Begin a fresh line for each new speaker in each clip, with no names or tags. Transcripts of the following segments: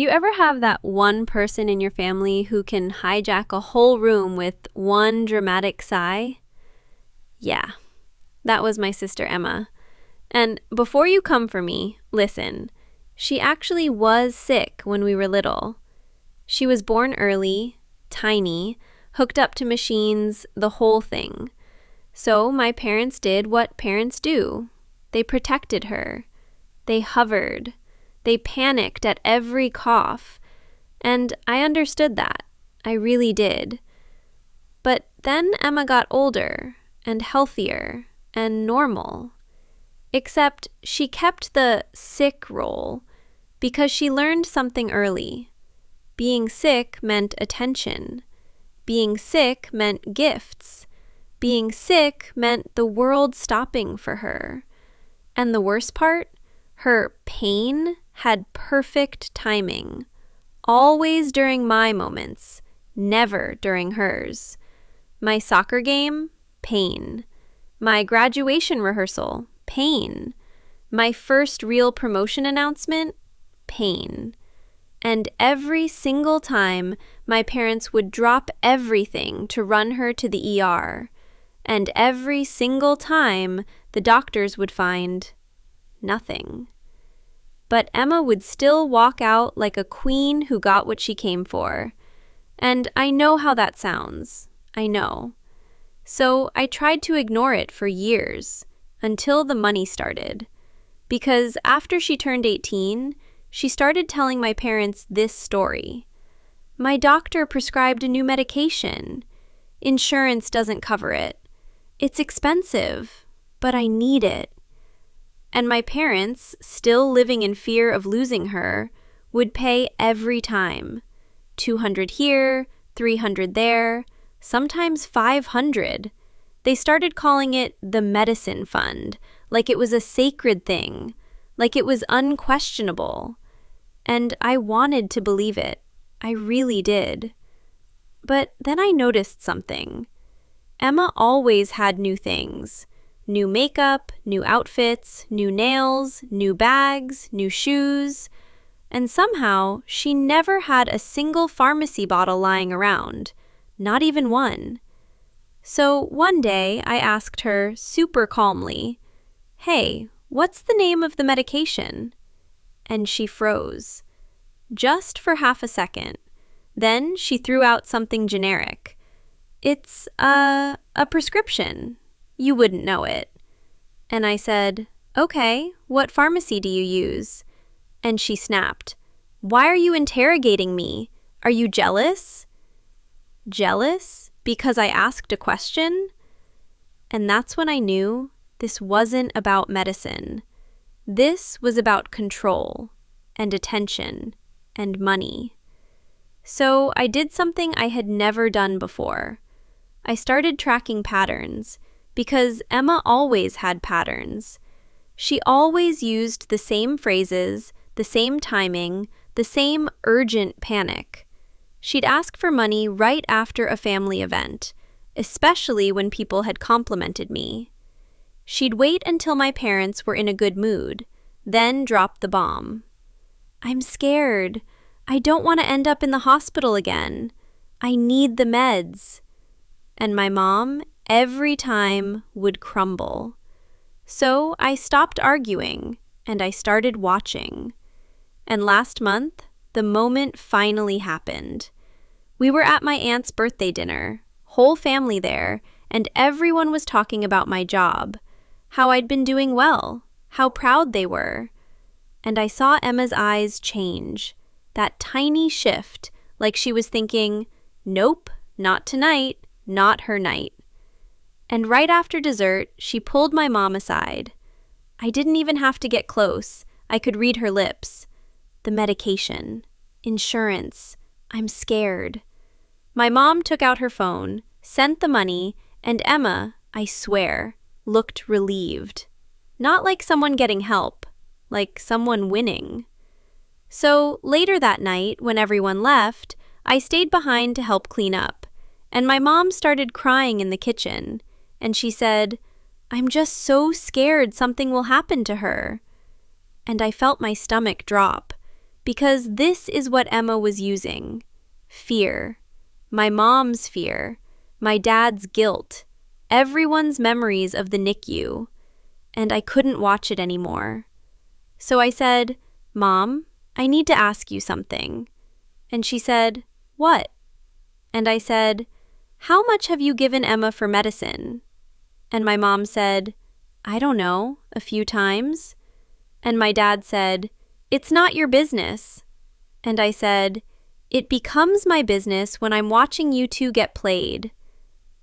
You ever have that one person in your family who can hijack a whole room with one dramatic sigh? Yeah, that was my sister Emma. And before you come for me, listen, she actually was sick when we were little. She was born early, tiny, hooked up to machines, the whole thing. So my parents did what parents do. They protected her. They hovered. They panicked at every cough. And I understood that. I really did. But then Emma got older and healthier and normal. Except she kept the sick role because she learned something early. Being sick meant attention. Being sick meant gifts. Being sick meant the world stopping for her. And the worst part, her pain had perfect timing. Always during my moments, never during hers. My soccer game, pain. My graduation rehearsal, pain. My first real promotion announcement, pain. And every single time, my parents would drop everything to run her to the ER. And every single time, the doctors would find nothing. But Emma would still walk out like a queen who got what she came for. And I know how that sounds. I know. So I tried to ignore it for years, until the money started. Because after she turned 18, she started telling my parents this story. My doctor prescribed a new medication. Insurance doesn't cover it. It's expensive, but I need it. And my parents, still living in fear of losing her, would pay every time. 200 here, 300 there, sometimes 500. They started calling it the medicine fund, like it was a sacred thing, like it was unquestionable. And I wanted to believe it. I really did. But then I noticed something. Emma always had new things. New makeup, new outfits, new nails, new bags, new shoes. And somehow, she never had a single pharmacy bottle lying around. Not even one. So one day, I asked her super calmly, "Hey, what's the name of the medication?" And she froze. Just for half a second. Then she threw out something generic. "It's a prescription. You wouldn't know it." And I said, "Okay, what pharmacy do you use?" And she snapped, "Why are you interrogating me? Are you jealous?" Jealous? Because I asked a question? And that's when I knew this wasn't about medicine. This was about control and attention and money. So I did something I had never done before. I started tracking patterns, because Emma always had patterns. She always used the same phrases, the same timing, the same urgent panic. She'd ask for money right after a family event, especially when people had complimented me. She'd wait until my parents were in a good mood, then drop the bomb. "I'm scared. I don't want to end up in the hospital again. I need the meds." And my mom, every time, would crumble. So I stopped arguing, and I started watching. And last month, the moment finally happened. We were at my aunt's birthday dinner, whole family there, and everyone was talking about my job, how I'd been doing well, how proud they were. And I saw Emma's eyes change, that tiny shift, like she was thinking, "Nope, not tonight, not her night." And right after dessert, she pulled my mom aside. I didn't even have to get close. I could read her lips. The medication. Insurance. I'm scared. My mom took out her phone, sent the money, and Emma, I swear, looked relieved. Not like someone getting help, like someone winning. So later that night, when everyone left, I stayed behind to help clean up, and my mom started crying in the kitchen. And she said, "I'm just so scared something will happen to her." And I felt my stomach drop. Because this is what Emma was using. Fear. My mom's fear. My dad's guilt. Everyone's memories of the NICU. And I couldn't watch it anymore. So I said, "Mom, I need to ask you something." And she said, "What?" And I said, "How much have you given Emma for medicine?" And my mom said, "I don't know, a few times." And my dad said, "It's not your business." And I said, "It becomes my business when I'm watching you two get played."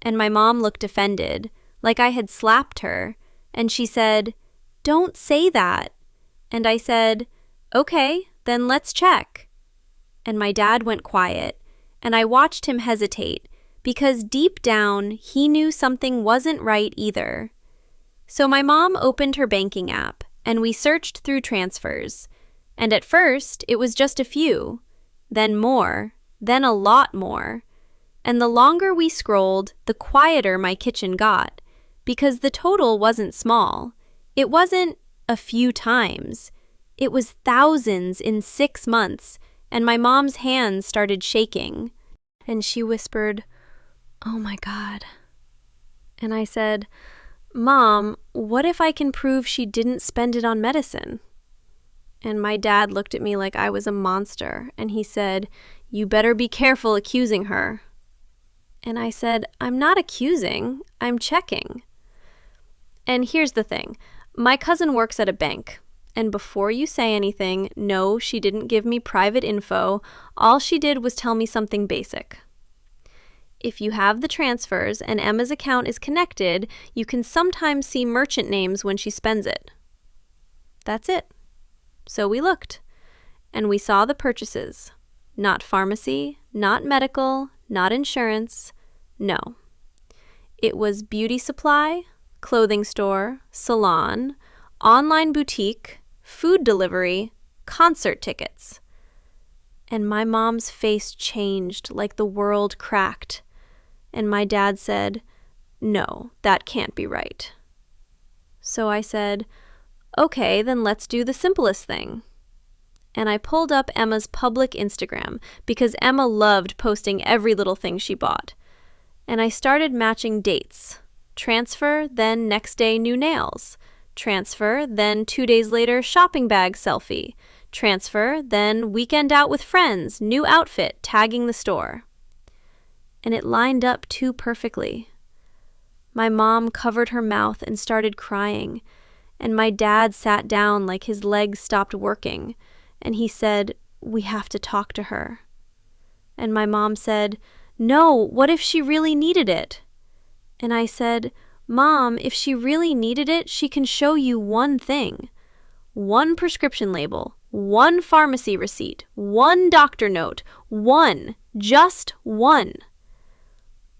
And my mom looked offended, like I had slapped her, and she said, "Don't say that." And I said, "Okay, then let's check." And my dad went quiet, and I watched him hesitate, because deep down, he knew something wasn't right either. So my mom opened her banking app, and we searched through transfers. And at first, it was just a few, then more, then a lot more. And the longer we scrolled, the quieter my kitchen got, because the total wasn't small. It wasn't a few times. It was thousands in 6 months, and my mom's hands started shaking. And she whispered, "Oh my God." And I said, "Mom, what if I can prove she didn't spend it on medicine?" And my dad looked at me like I was a monster, and he said, "You better be careful accusing her." And I said, "I'm not accusing, I'm checking." And here's the thing. My cousin works at a bank, and before you say anything, no, she didn't give me private info. All she did was tell me something basic. If you have the transfers and Emma's account is connected, you can sometimes see merchant names when she spends it. That's it. So we looked, and we saw the purchases. Not pharmacy, not medical, not insurance, no. It was beauty supply, clothing store, salon, online boutique, food delivery, concert tickets. And my mom's face changed like the world cracked. And my dad said, "No, that can't be right." So I said, "Okay, then let's do the simplest thing." And I pulled up Emma's public Instagram because Emma loved posting every little thing she bought. And I started matching dates. Transfer, then next day new nails. Transfer, then 2 days later shopping bag selfie. Transfer, then weekend out with friends, new outfit, tagging the store. And it lined up too perfectly. My mom covered her mouth and started crying, and my dad sat down like his legs stopped working, and he said, "We have to talk to her." And my mom said, "No, what if she really needed it?" And I said, "Mom, if she really needed it, she can show you one thing. One prescription label, one pharmacy receipt, one doctor note, just one."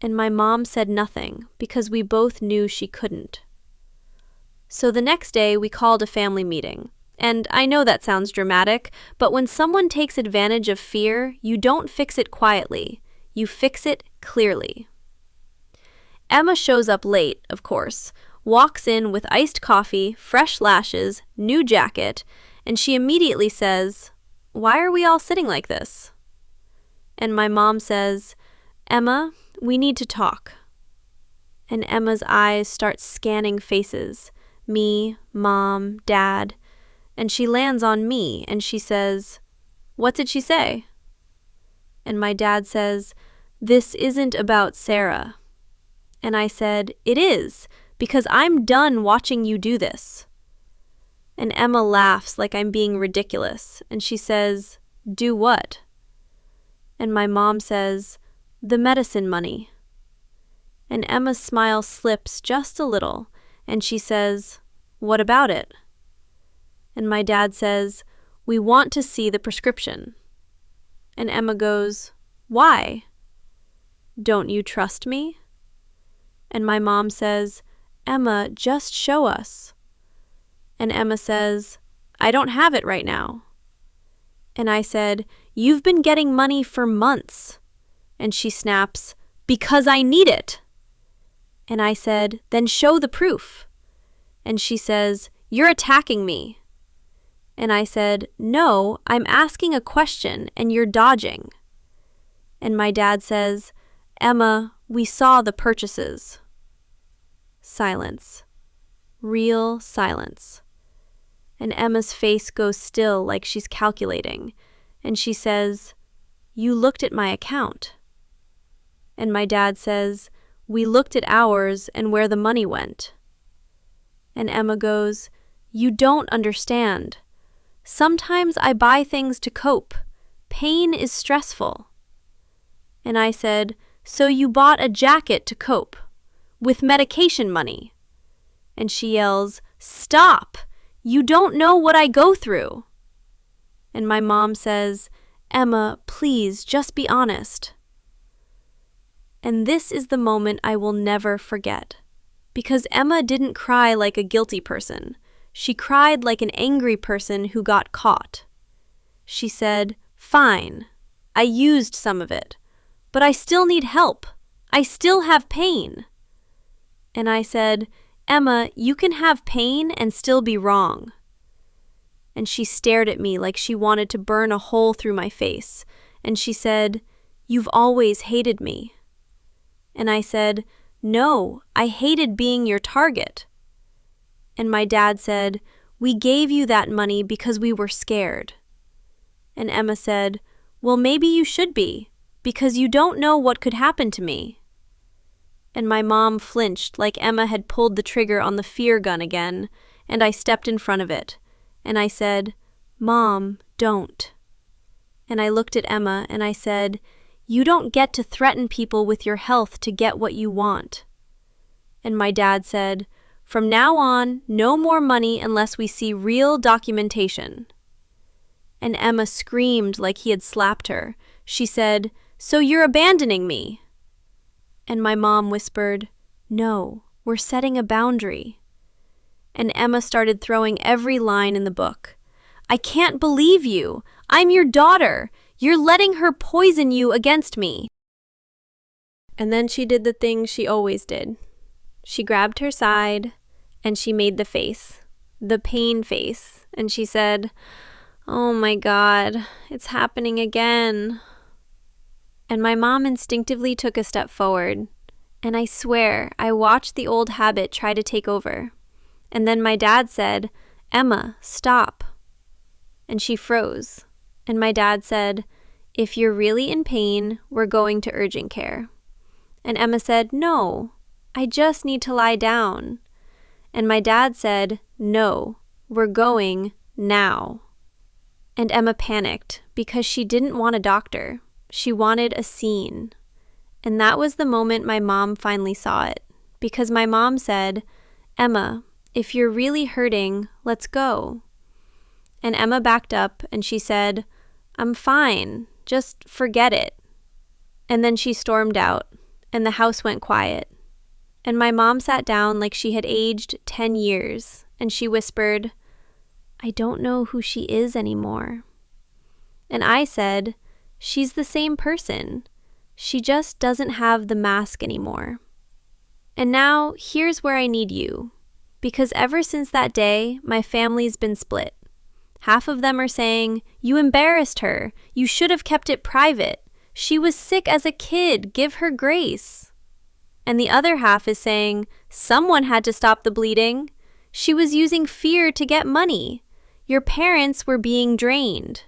And my mom said nothing because we both knew she couldn't. So the next day we called a family meeting. And I know that sounds dramatic, but when someone takes advantage of fear, you don't fix it quietly. You fix it clearly. Emma shows up late, of course, walks in with iced coffee, fresh lashes, new jacket, and she immediately says, "Why are we all sitting like this?" And my mom says, "Emma, we need to talk." And Emma's eyes start scanning faces, me, mom, dad, and she lands on me and she says, "What did she say?" And my dad says, "This isn't about Sarah." And I said, "It is, because I'm done watching you do this." And Emma laughs like I'm being ridiculous, and she says, "Do what?" And my mom says, "The medicine money." And Emma's smile slips just a little, and she says, "What about it?" And my dad says, "We want to see the prescription." And Emma goes, "Why? Don't you trust me?" And my mom says, "Emma, just show us." And Emma says, "I don't have it right now." And I said, "You've been getting money for months." And she snaps, "Because I need it." And I said, "Then show the proof." And she says, "You're attacking me." And I said, "No, I'm asking a question and you're dodging." And my dad says, "Emma, we saw the purchases." Silence. Real silence. And Emma's face goes still like she's calculating, and she says, "You looked at my account." And my dad says, "We looked at ours and where the money went." And Emma goes, "You don't understand. Sometimes I buy things to cope. Pain is stressful." And I said, "So you bought a jacket to cope, with medication money?" And she yells, "Stop! You don't know what I go through." And my mom says, "Emma, please, just be honest." And this is the moment I will never forget. Because Emma didn't cry like a guilty person. She cried like an angry person who got caught. She said, "Fine, I used some of it, but I still need help. I still have pain." And I said, "Emma, you can have pain and still be wrong." And she stared at me like she wanted to burn a hole through my face. And she said, "You've always hated me." And I said, "No, I hated being your target." And my dad said, "We gave you that money because we were scared." And Emma said, "Well, maybe you should be, because you don't know what could happen to me." And my mom flinched like Emma had pulled the trigger on the fear gun again, and I stepped in front of it. And I said, "Mom, don't." And I looked at Emma and I said, "You don't get to threaten people with your health to get what you want." And my dad said, "From now on, no more money unless we see real documentation." And Emma screamed like he had slapped her. She said, "So you're abandoning me?" And my mom whispered, "No, we're setting a boundary." And Emma started throwing every line in the book. "I can't believe you. I'm your daughter. You're letting her poison you against me." And then she did the thing she always did. She grabbed her side and she made the face, the pain face, and she said, "Oh my God, it's happening again." And my mom instinctively took a step forward, and I swear I watched the old habit try to take over. And then my dad said, "Emma, stop." And she froze, and my dad said, "If you're really in pain, we're going to urgent care." And Emma said, "No, I just need to lie down." And my dad said, "No, we're going now." And Emma panicked because she didn't want a doctor. She wanted a scene. And that was the moment my mom finally saw it, because my mom said, "Emma, if you're really hurting, let's go." And Emma backed up and she said, "I'm fine, just forget it." And then she stormed out, and the house went quiet. And my mom sat down like she had aged 10 years, and she whispered, "I don't know who she is anymore." And I said, "She's the same person. She just doesn't have the mask anymore." And now, here's where I need you. Because ever since that day, my family's been split. Half of them are saying, "You embarrassed her. You should have kept it private. She was sick as a kid. Give her grace." And the other half is saying, "Someone had to stop the bleeding. She was using fear to get money. Your parents were being drained."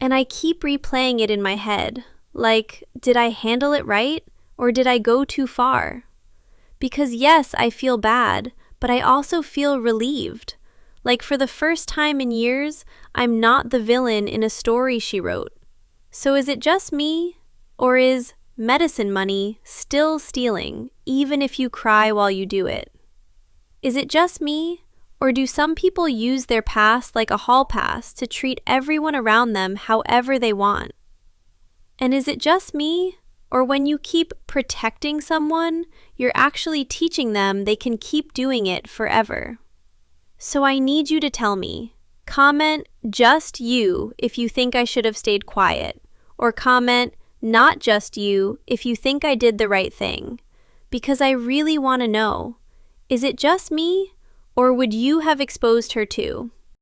And I keep replaying it in my head, like, did I handle it right, or did I go too far? Because yes, I feel bad, but I also feel relieved. Like for the first time in years, I'm not the villain in a story she wrote. So is it just me, or is medicine money still stealing, even if you cry while you do it? Is it just me? Or do some people use their past like a hall pass to treat everyone around them however they want? And is it just me? Or when you keep protecting someone, you're actually teaching them they can keep doing it forever? So I need you to tell me. Comment "just you" if you think I should have stayed quiet. Or comment "not just you" if you think I did the right thing. Because I really want to know. Is it just me? Or would you have exposed her too?